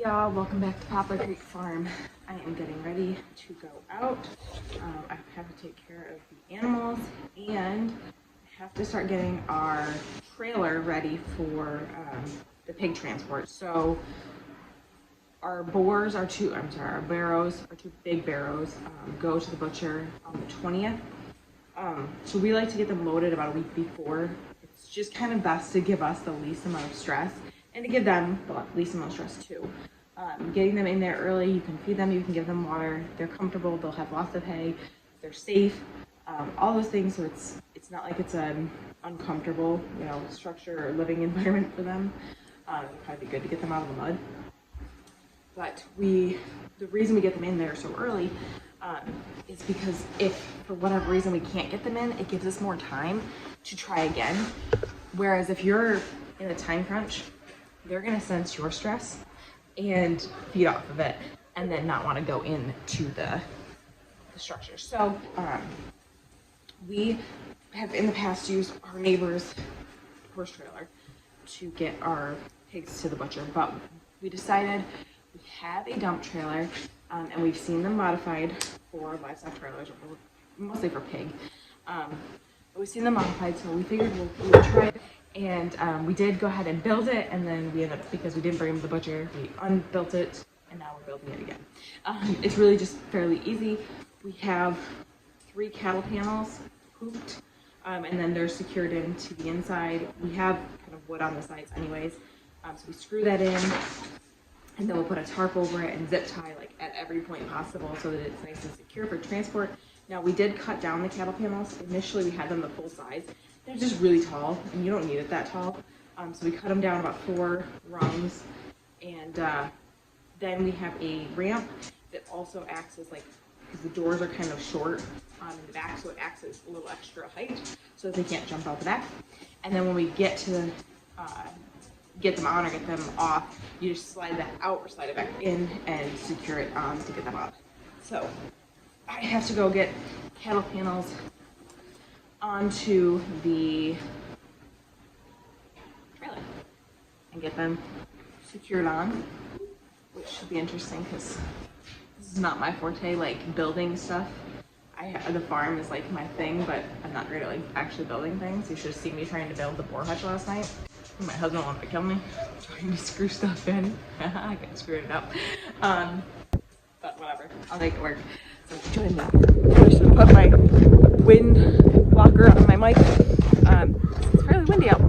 y'all, welcome back to Poplar Creek Farm. I am getting ready to go out. I have to take care of the animals and I have to start getting our trailer ready for the pig transport. So our barrows are two big barrows, go to the butcher on the 20th. So we like to get them loaded about a week before. It's just kind of best to give us the least amount of stress and to give them the least amount of stress too. Getting them in there early, you can feed them, you can give them water, they're comfortable, they'll have lots of hay, they're safe, all those things. So it's not like it's an uncomfortable, structure or living environment for them. It'd probably be good to get them out of the mud. But the reason we get them in there so early is because if for whatever reason we can't get them in, it gives us more time to try again. Whereas if you're in a time crunch, they're gonna sense your stress and feed off of it and then not want to go into the structure. So we have in the past used our neighbor's horse trailer to get our pigs to the butcher, but we decided we have a dump trailer and we've seen them modified for livestock trailers, mostly for pig. But we've seen them modified, so we figured we'll try it. And we did go ahead and build it, and then we ended up, because we didn't bring them to the butcher, we unbuilt it, and now we're building it again. It's really just fairly easy. We have 3 cattle panels hooped, and then they're secured into the inside. We have kind of wood on the sides anyways, so we screw that in, and then we'll put a tarp over it and zip tie like at every point possible so that it's nice and secure for transport. Now we did cut down the cattle panels. Initially we had them the full size. They're just really tall, and you don't need it that tall. So we cut them down about 4 rungs, and then we have a ramp that also acts as like, because the doors are kind of short in the back, so it acts as a little extra height so that they can't jump out the back. And then when we get to get them on or get them off, you just slide that out or slide it back in and secure it to get them out. So I have to go get cattle panels onto the trailer and get them secured on, which should be interesting because this is not my forte, like building stuff. The farm is like my thing, but I'm not great at like actually building things. You should have seen me trying to build the boar hutch last night. My husband wanted to kill me trying to screw stuff in. I got screwed it up. But whatever, I'll make it work. So join me. I should put my wind blocker on my mic. It's fairly windy out.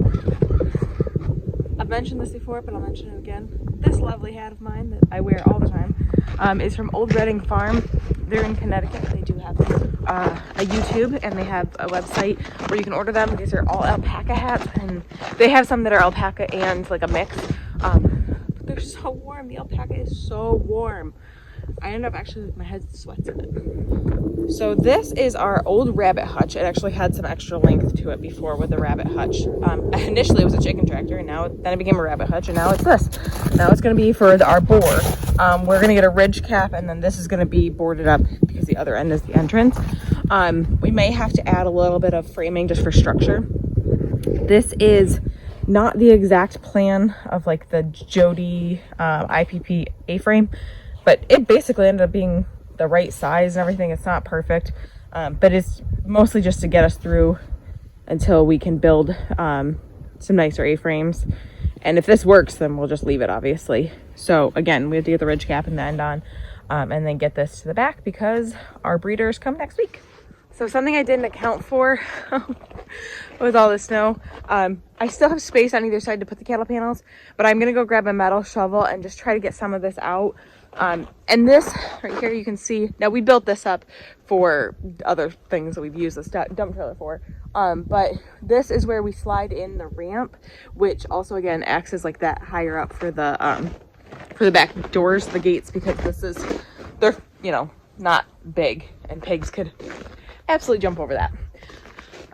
I've mentioned this before, but I'll mention it again. This lovely hat of mine that I wear all the time is from Old Reading Farm. They're in Connecticut. They do have a YouTube, and they have a website where you can order them. These are all alpaca hats, and they have some that are alpaca and like a mix. But they're so warm. The alpaca is so warm. I end up actually, my head sweats in it. So this is our old rabbit hutch. It actually had some extra length to it before with the rabbit hutch. Initially it was a chicken tractor, and then it became a rabbit hutch, and now it's this. Now it's going to be for our boar. We're going to get a ridge cap, and then this is going to be boarded up because the other end is the entrance. We may have to add a little bit of framing just for structure. This is not the exact plan of like the Jody IPP A-frame, but it basically ended up being the right size and everything. It's not perfect, but it's mostly just to get us through until we can build some nicer A-frames. And if this works, then we'll just leave it, obviously. So again, we have to get the ridge cap and the end on, and then get this to the back because our breeders come next week. So something I didn't account for with all the snow, I still have space on either side to put the cattle panels, but I'm gonna go grab a metal shovel and just try to get some of this out. And this right here, you can see, now we built this up for other things that we've used this dump trailer for. But this is where we slide in the ramp, which also again acts as like that higher up for the back doors, the gates, because they're, not big and pigs could absolutely jump over that.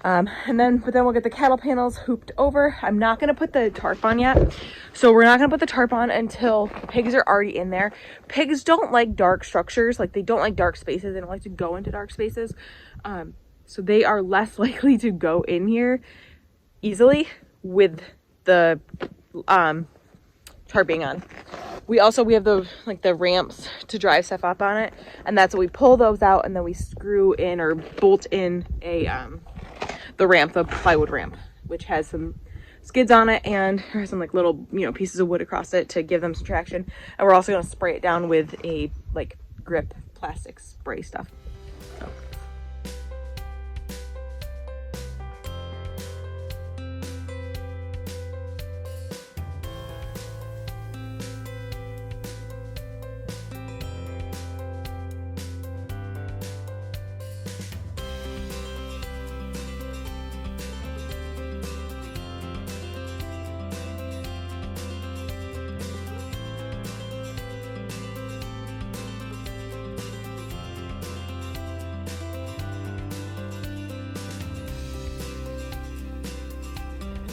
But then we'll get the cattle panels hooped over. I'm not going to put the tarp on yet. So we're not going to put the tarp on until pigs are already in there. Pigs don't like dark structures. Like, they don't like dark spaces. They don't like to go into dark spaces. So they are less likely to go in here easily with the tarp being on. We have the ramps to drive stuff up on it, and that's what we pull those out, and then we screw in or bolt in the ramp, the plywood ramp, which has some skids on it and some like little pieces of wood across it to give them some traction. And we're also going to spray it down with a like grip plastic spray stuff. So.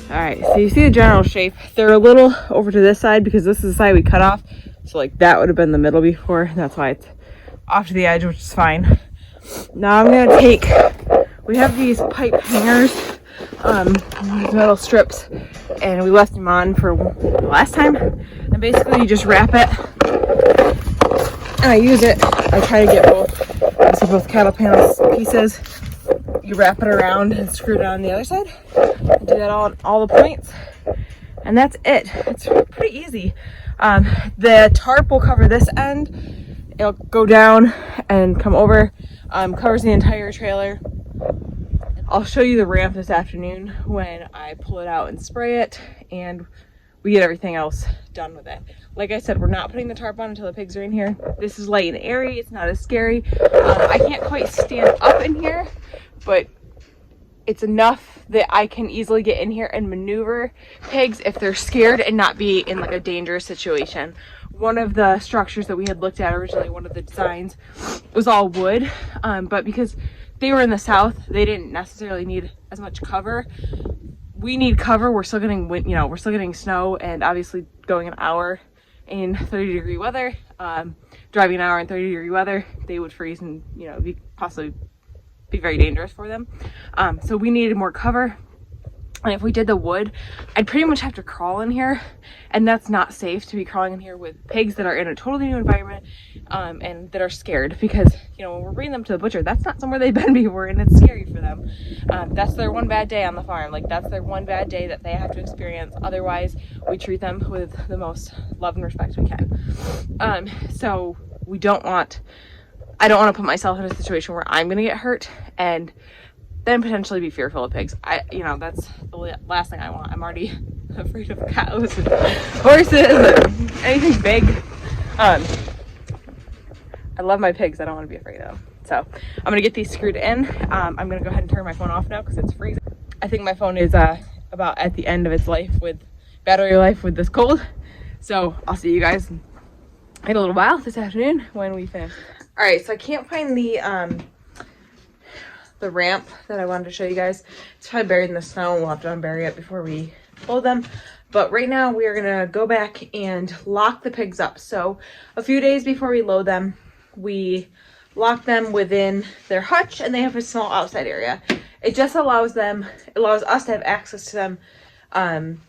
All right, so you see the general shape. They're a little over to this side because this is the side we cut off. So like that would have been the middle before. That's why it's off to the edge, which is fine. Now I'm gonna we have these pipe hangers, these metal strips, and we left them on for the last time. And basically you just wrap it, and I try to get both cattle panels pieces. You wrap it around and screw it on the other side. Do that all the points, and that's it. It's pretty easy. The tarp will cover this end. It'll go down and come over, covers the entire trailer. I'll show you the ramp this afternoon when I pull it out and spray it, and we get everything else done with it. Like I said, we're not putting the tarp on until the pigs are in here. This is light and airy. It's not as scary. I can't quite stand up in here, but it's enough that I can easily get in here and maneuver pigs if they're scared and not be in like a dangerous situation. One of the structures that we had looked at originally, one of the designs, was all wood, but because they were in the south, they didn't necessarily need as much cover. We need cover. We're still getting we're still getting snow, and obviously going an hour in 30-degree weather, driving an hour in 30-degree weather, they would freeze and possibly be very dangerous for them. So we needed more cover, and if we did the wood, I'd pretty much have to crawl in here, and that's not safe to be crawling in here with pigs that are in a totally new environment, and that are scared, because when we're bringing them to the butcher, that's not somewhere they've been before, and it's scary for them. That's their one bad day on the farm. Like, that's their one bad day that they have to experience. Otherwise, we treat them with the most love and respect we can. So I don't want to put myself in a situation where I'm going to get hurt and then potentially be fearful of pigs. That's the last thing I want. I'm already afraid of cows and horses and anything big. I love my pigs. I don't want to be afraid of them. So I'm going to get these screwed in. I'm going to go ahead and turn my phone off now because it's freezing. I think my phone is about at the end of its battery life with this cold. So I'll see you guys in a little while this afternoon when we finish. All right, so I can't find the ramp that I wanted to show you guys. It's probably buried in the snow. We'll have to unbury it before we load them. But right now we are gonna go back and lock the pigs up. So a few days before we load them, we lock them within their hutch, and they have a small outside area. It just allows us to have access to them, and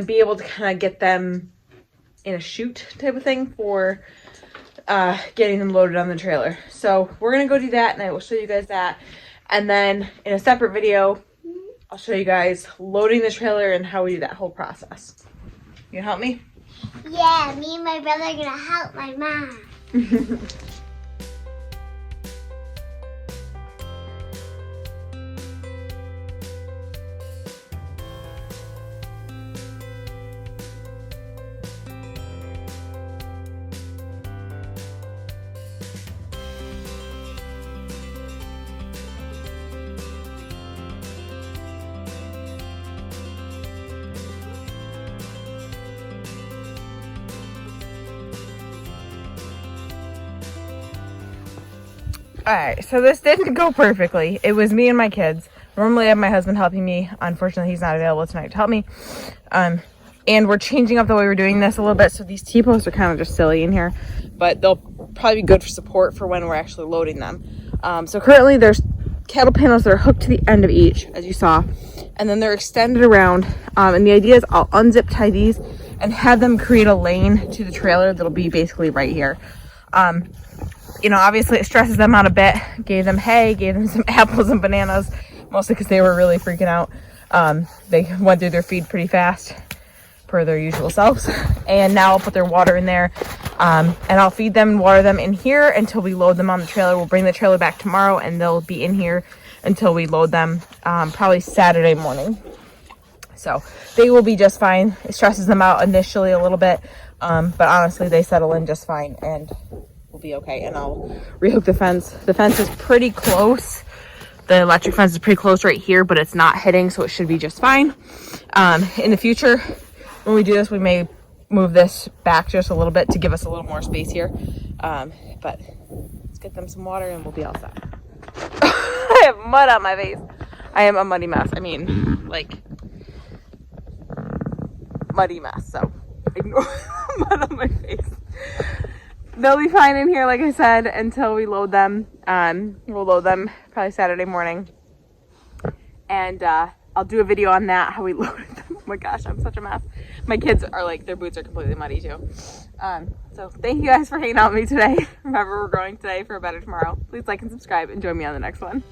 be able to kind of get them in a chute type of thing for getting them loaded on the trailer. So we're gonna go do that, and I will show you guys that, and then in a separate video I'll show you guys loading the trailer and how we do that whole process. You gonna help me? Yeah, me and my brother are gonna help my mom. Alright, so this didn't go perfectly. It was me and my kids. Normally I have my husband helping me. Unfortunately, he's not available tonight to help me. And we're changing up the way we're doing this a little bit. So these T-posts are kind of just silly in here, but they'll probably be good for support for when we're actually loading them. So currently there's cattle panels that are hooked to the end of each, as you saw, and then they're extended around. And the idea is I'll unzip tie these and have them create a lane to the trailer that'll be basically right here. You know, obviously it stresses them out a bit. Gave them hay, gave them some apples and bananas, mostly because they were really freaking out. They went through their feed pretty fast per their usual selves. And now I'll put their water in there, and I'll feed them and water them in here until we load them on the trailer. We'll bring the trailer back tomorrow and they'll be in here until we load them, probably Saturday morning. So they will be just fine. It stresses them out initially a little bit, but honestly they settle in just fine and we'll be okay. And I'll rehook the fence. The fence is pretty close. The electric fence is pretty close right here, but it's not hitting, so it should be just fine. In the future, when we do this, we may move this back just a little bit to give us a little more space here. But let's get them some water and we'll be all set. I have mud on my face. I am a muddy mess. I mean, like, muddy mess, so ignore mud on my face. They'll be fine in here, like I said, until we load them. We'll load them probably Saturday morning. And I'll do a video on that, how we loaded them. Oh my gosh, I'm such a mess. My kids are like, their boots are completely muddy too. So thank you guys for hanging out with me today. Remember, we're growing today for a better tomorrow. Please like and subscribe and join me on the next one.